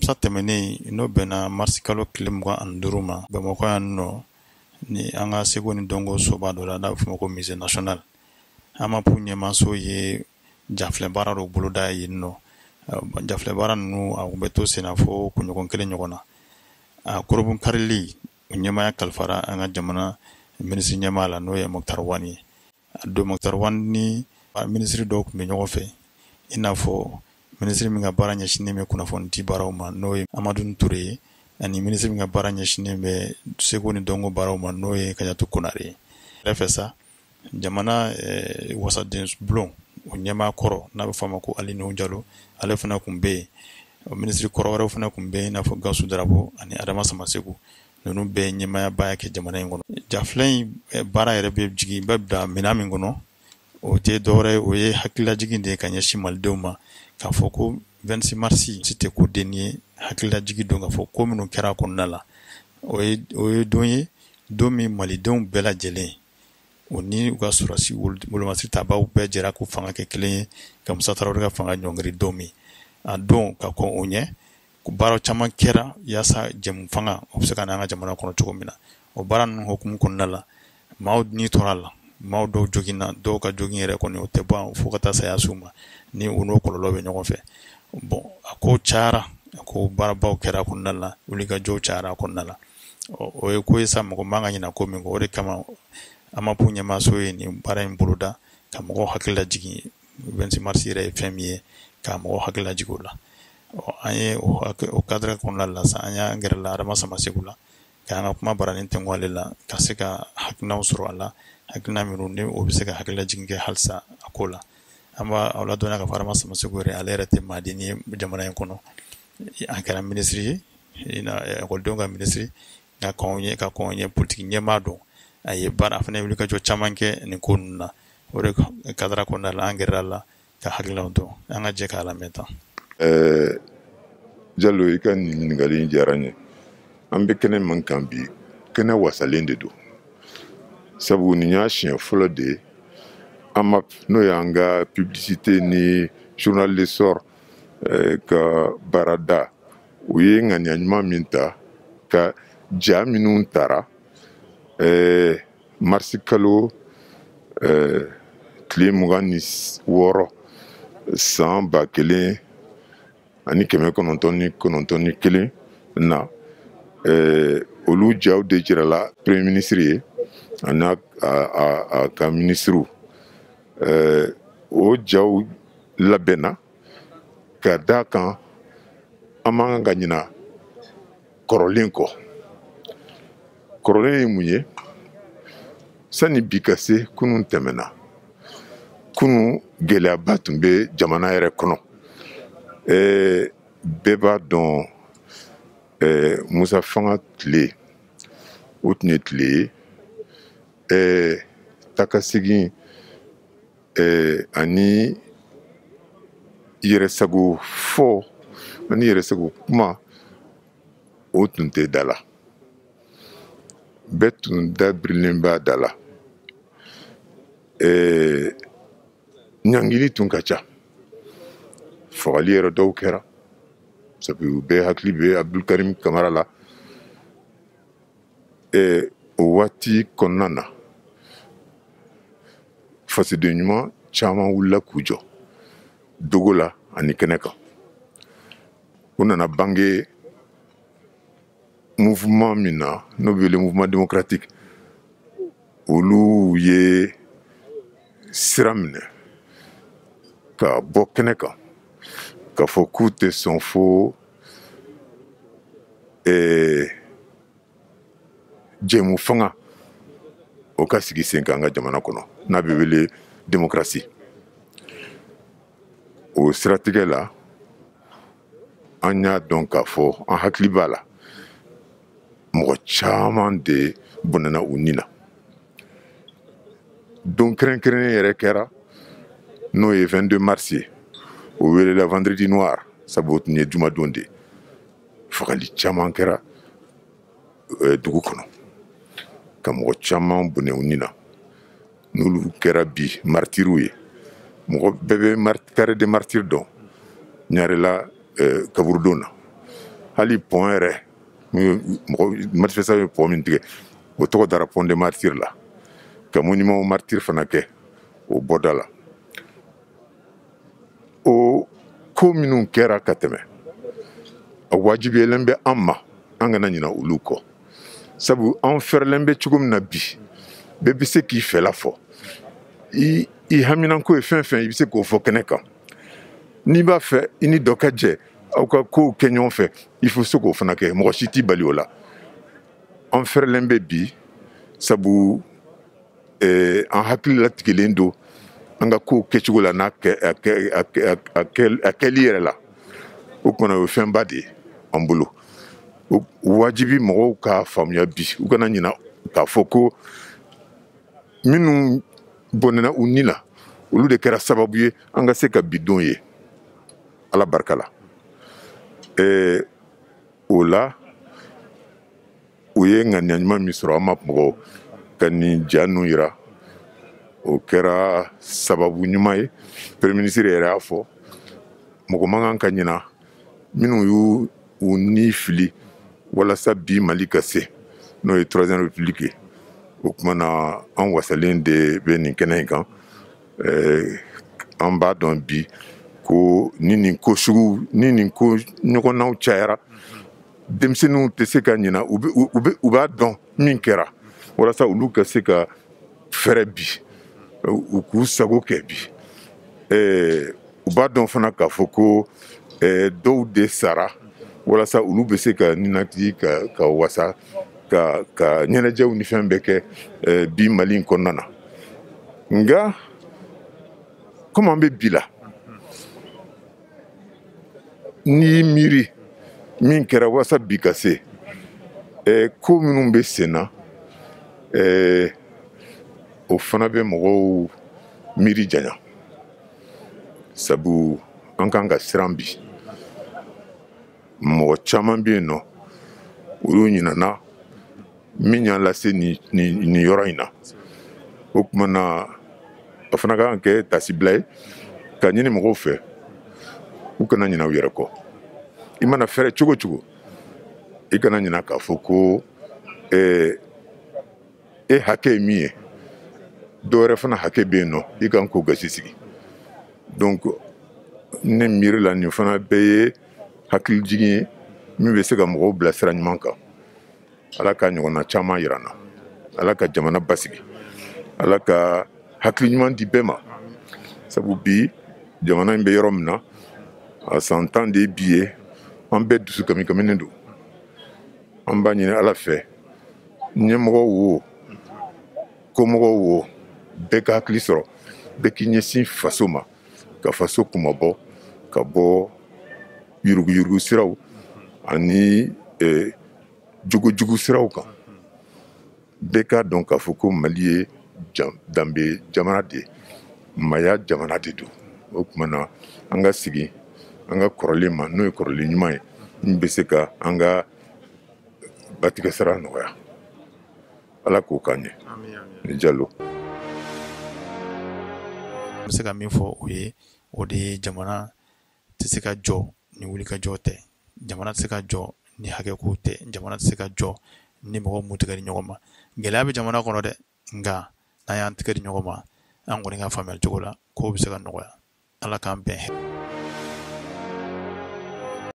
alamisa tɛmɛnen n'o bɛnna marisi kalo tile 25 ma Bamakɔ yan nɔ ni an ka Segu ni Dɔnko soba dɔ la n'a bɛ f'o ma ko musée national. AMAPU ɲɛmaaso ye jafilɛ baara dɔ boloda yen nɔ. Jafilɛ baara ninnu a kun bɛ to senna fo kunɲɔgɔn 1 ɲɔgɔn na. A korobun karili o ɲɛmaaya kalifara an ka jamana minisiri ɲɛmaa la n'o ye Mukutari Wani ye. A don Mukutari Wani ni minisiri dɔw tun bɛ ɲɔgɔn fɛ i n'a fɔ minisiri min ka baara ɲɛsinnen bɛ kunnafoni di baaraw ma n'o ye Amadu Ture ye ani minisiri min ka baara ɲɛsinnen bɛ Segu ni Dɔnko baaraw ma n'o ye Kajatu Konare ye. Kɛrɛfɛ sa jamana wasaden bulon o ɲɛmaa kɔrɔ n'a bɛ fɔ a ma ko Ali Nuhu Jalo ale fana tun bɛ yen. Minisiri kɔrɔ wɛrɛw fana tun bɛ yen i n'a fɔ Gawusu Darabo ani Adama Samasegu ninnu bɛɛ ye ɲɛmaayaba kɛ jamana in kɔnɔ. Jafilɛ in baara yɛrɛ bɛ jigin bɛ bila minɛn min kɔnɔ o tɛ dɔwɛrɛ ye o ye hakililajigin de ye ka ɲɛsin malidenw ma k'a fɔ ko 26 marisi si tɛ ko den ye hakililajigin don k'a fɔ ko minnu kɛra a kɔnɔna la o ye don ye don min malidenw bɛɛ lajɛlen o ni u ka sɔrɔdasi wolomasiri tabaw bɛɛ jɛra k'u fanga kɛ kelen ye ka Musa Tarawele ka fanga ɲɔngiri don min a don ka kɔn o ɲɛ baara caman kɛra yaasa jɛmu fanga o bɛ se ka n'an ka jamana kɔnɔ cogo min na o baara ninnu hukumu kɔnɔna la maaw ni tora la maaw dɔw joginna dɔw ka jogin yɛrɛ kɔni o tɛ ban fo ka taa saya s'u ma ni u n'o kɔlɔlɔ bɛ ɲɔgɔn fɛ bon a ko cayara a ko baarabaw kɛra a kɔnɔna la wulikajɔw cayara a kɔnɔna la o ye ko ye sa mɔgɔ man ka ɲinɛ ko min kɔ o de kama AMAPU ɲɛmaaso ye nin baara in boloda ka mɔgɔw hakili lajigin 26 marisi yɛrɛ ye fɛn min ye ka mɔgɔw hakili lajigin o la an ye o cadre kɔnɔna la sa an y'an gɛrɛla Adama Samasegu la k'an ka kuma baranin tɛnku ale la ka se ka hakilinaw sɔrɔ a la hakilina minnu ni o bɛ se ka hakililajigin kɛ halisa a ko la an b'a aw ladɔnniya ka fɔ Adama Samasegu yɛrɛ ale yɛrɛ tɛ maaden ye jamana in kɔnɔ a kɛra minisiri ye ekɔlidenw ka minisiri ka kɔn ye politiki ɲɛmaa dɔn a ye baara a fana ye wulikajɔ caman kɛ nin ko ninnu na o de kadara kɔnɔna la an gɛrɛla la ka hakilinaw dɔn an ka jɛ k'a lamɛn tan. Jalo i ka nin ɲininkali in diyara n ye an bɛ kɛnɛ min kan bi kɛnɛ wasalen de don sabu nin y'a siɲɛ fɔlɔ de ye AMAP n'o y'an ka publicité ni journal de sort ka baarada u ye ŋaniya ɲuman min ta ka ja minnu tara marisi kalo tile 26 san 1991 na olu jaw de jirala premier ministre ye ani a ka ministre o jaw labɛnna ka da kan an man ka ɲina kɔrɔlen kɔ kɔrɔlen ye mun ye sani bi ka se kunun tɛmɛna kunun gɛlɛyaba tun bɛ jamana yɛrɛ kɔnɔ bɛɛ b'a dɔn Musa fanga tile o tun ye tile ye takasegin ani yɛrɛsago fɔ ani yɛrɛsago kuma o tun tɛ da la bɛɛ tun dabirilen b'a da la ɲangili tun ka ca fagali yɛrɛ dɔw kɛra sabu bɛɛ hakili bɛ Abdulkarim Kamara la o waati kɔnɔna na fasiden ɲuman caman wulila k'u jɔ dogo la ani kɛnɛ kan u nana bange mouvement min na n'o bɛ wele mouvement démocratique olu ye sira minɛ ka bɔ kɛnɛ kan k'a fɔ k'u tɛ sɔn fo jɛmu fanga o ka sigi sen kan an ka jamana kɔnɔ n'a bɛ wele démocratie o siratigɛ la an y'a dɔn k'a fɔ an hakili b'a la mɔgɔ caman de bɔnɛna u ni na don kɛrɛnkɛrɛnnen yɛrɛ kɛra n'o ye 22 mars ye o welela vendredi noir sabu o tun ye jumadon de fagali caman kɛra dugu kɔnɔ ka mɔgɔ caman bonɛ u ni na n'olu kɛra bi martiriw ye mɔgɔ bɛɛ bɛ carré des martyrs dɔn ɲarela kaburudon na hali pont yɛrɛ manifestation ye pont min tigɛ o tɔgɔ dara pont de martyr la ka monument martyr fana kɛ o bɔda la o ko minnu kɛra ka tɛmɛ a wajibiyelen bɛ an ma an kana ɲina olu kɔ sabu an fɛrɛlen bɛ cogo min na bi bɛɛ bɛ se k'i fɛla fɔ i haminanko ye fɛn fɛn i bɛ se k'o fɔ kɛnɛ kan n'i b'a fɛ i ni dɔ ka jɛ aw ka kow kɛ ɲɔgɔn fɛ il faut se k'o fana kɛ mɔgɔ si t'i bali o la an fɛrɛlen bɛ bi sabu an hakili latigilen don an ka kow kɛcogo la n'a kɛli yɛrɛ la o kɔnɔ o ye fɛnba de ye an bolo o wajibi mɔgɔw ka faamuya bi u kana ɲina k'a fɔ ko minnu bɔnɛna u ni la olu de kɛra sababu ye an ka se ka bidon ye ala barika la o la u ye ŋaniya ɲuman min sɔrɔ an ma mɔgɔw ka nin ja ninnu yira o kɛra sababu ɲuman ye premier ministre yɛrɛ y'a fɔ mɔgɔ man kan ka ɲina minnu y'u ni fili walasa bi mali ka se n'o ye troisième république ye o kuma na an wasalen de bɛ nin kɛnɛ in kan an b'a dɔn bi ko ni nin ko sugu ni nin ko ɲɔgɔnnaw cayara denmisɛnninw tɛ se ka ɲina u b'a dɔn min kɛra walasa olu ka se ka fɛrɛ bi u k'u sago kɛ bi u b'a dɔn fana k'a fɔ ko dɔw de sara walasa olu bɛ se ka ninakili ka wasa ka ɲɛnajɛw ni fɛn bɛɛ kɛ bi mali in kɔnɔna na nka komi an bɛ bi la n'i miiri min kɛra walasa bi ka se ko minnu bɛ sen na o fana bɛ mɔgɔw miiri janya sabu an kan ka siran bi mɔgɔ caman bɛ yen nɔ olu ɲinana min y'a lase nin yɔrɔ in na o tuma na a fana ka kan kɛ tasibila ye ka ɲini mɔgɔw fɛ u kana ɲina u yɛrɛ kɔ i mana fɛrɛ cogo cogo i kana ɲina k'a fɔ ko e hakɛ ye min ye dɔwɛrɛ fana hakɛ bɛ yen nɔ i kan k'o gasi sigi donc ne miiri la nin fana bɛɛ ye hakili jigin ye min bɛ se ka mɔgɔw bila sira ɲuman kan ala ka ɲɔgɔnna caman yira n na ala ka jamana basigi ala ka hakili ɲuman di bɛɛ ma sabu bi jamana in bɛ yɔrɔ min na a san 10 de ye bi ye an bɛɛ dusu kamikaminen don an b'a ɲini ala fɛ ɲɛmɔgɔw wo komɔgɔw wo bɛɛ ka hakili sɔrɔ bɛɛ k'i ɲɛsin faso ma ka faso kumabɔ ka bɔ yuruguyurugu siraw ani jugujugu siraw kan bɛɛ k'a dɔn k'a fɔ ko mali ye danbe jamana de ye maya jamana de don o tuma na an ka sigi an ka kɔrɔlen ma n'o ye kɔrɔlen ɲuman ye min bɛ se ka an ka batigɛ sira nɔgɔya ala k'o k'an ye ni jalo bɛ se ka min fɔ o de ye jamana tɛ se ka jɔ ni wulikajɔ tɛ jamana tɛ se ka jɔ ni hakɛko tɛ jamana tɛ se ka jɔ ni mɔgɔw m'u tigɛ di ɲɔgɔn ma gɛlɛya bɛ jamana kɔnɔ dɛ nka n'an y'an tigɛ di ɲɔgɔn ma an kɔni ka faamuyali cogo la kow bɛ se ka nɔgɔya ala k'an bɛn